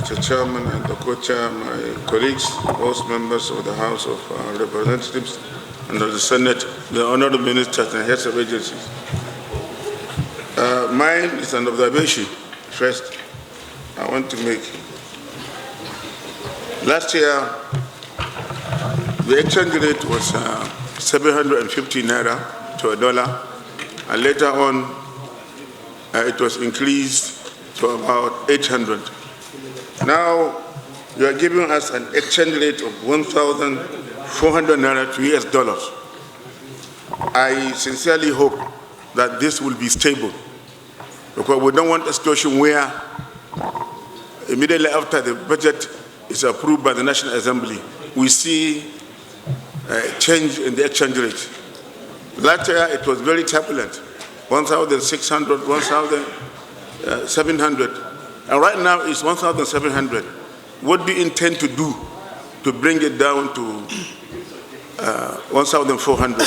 Mr. Chairman and the co-chair, my colleagues, host members of the House of Representatives and of the Senate, the honorable ministers and heads of agencies. Mine is an observation first I want to make. Last year, the exchange rate was 750 naira to a dollar, and later on, it was increased to about 800. Now, you are giving us an exchange rate of 1,400 naira to US dollars. I sincerely hope that this will be stable, because we don't want a situation where immediately after the budget is approved by the National Assembly, we see a change in the exchange rate. Last year, it was very turbulent, 1,600, 1,700, and right now it's 1,700. What do you intend to do to bring it down to 1,400?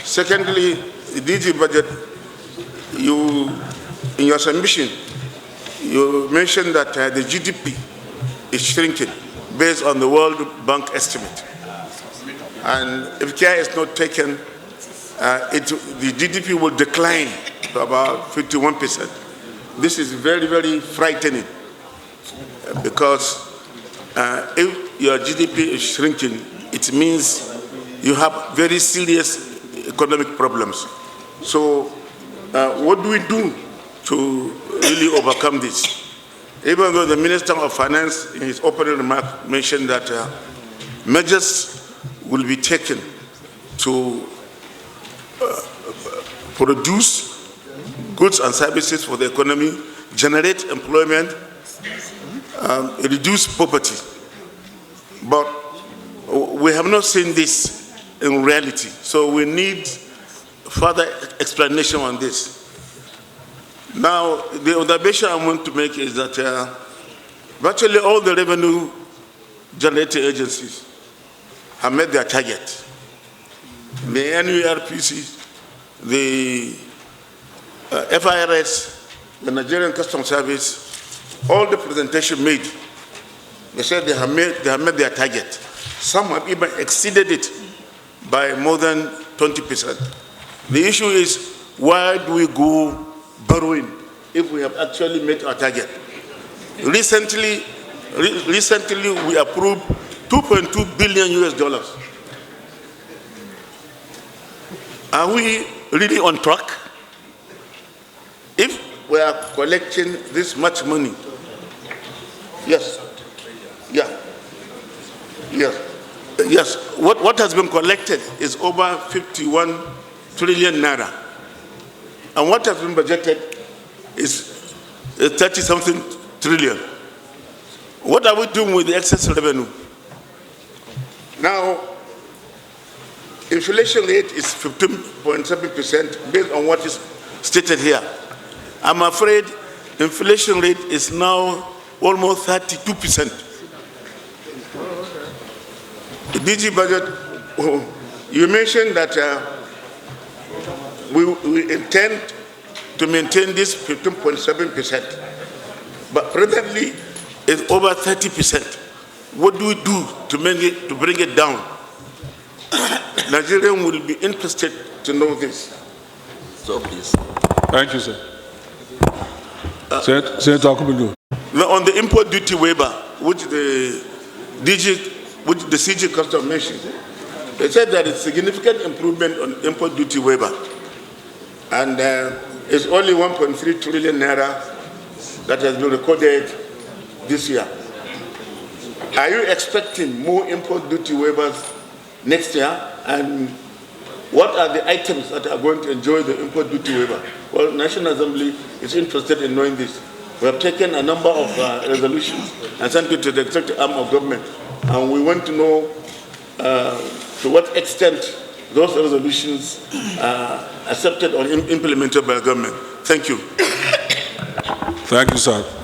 Secondly, the DG budget, in your submission, you mentioned that the GDP is shrinking based on the World Bank estimate. And if care is not taken, the GDP will decline to about 51%. This is very, very frightening, because if your GDP is shrinking, it means you have very serious economic problems. So what do we do to really overcome this? Even though the Minister of Finance in his opening remark mentioned that measures will be taken to produce goods and services for the economy, generate employment, reduce poverty. But we have not seen this in reality, so we need further explanation on this. Now, the observation I want to make is that virtually all the revenue generating agencies have met their target. The NURPC, the FIRS, the Nigerian Customs Service, all the presentation made, they said they have met their target. Some have even exceeded it by more than 20%. The issue is, why do we go borrowing if we have actually met our target? Recently we approved 2.2 billion US dollars. Are we really on track? If we are collecting this much money, yes, what has been collected is over 51 trillion naira. And what has been budgeted is 30-something trillion. What are we doing with the excess revenue? Now, inflation rate is 15.7% based on what is stated here. I'm afraid inflation rate is now almost 32%. The DG budget, you mentioned that we intend to maintain this 15.7%, but presently it's over 30%. What do we do to bring it down? Nigerians will be interested to know this. So please. Thank you, sir. Senator Akubilu. On the import duty waiver, which the CG Customs mentioned, they said that it's significant improvement on import duty waiver, and it's only 1.3 trillion naira that has been recorded this year. Are you expecting more import duty waivers next year? And what are the items that are going to enjoy the import duty waiver? Well, National Assembly is interested in knowing this. We have taken a number of resolutions and sent it to the executive arm of government, and we want to know to what extent those resolutions are accepted or implemented by the government. Thank you. Thank you, sir.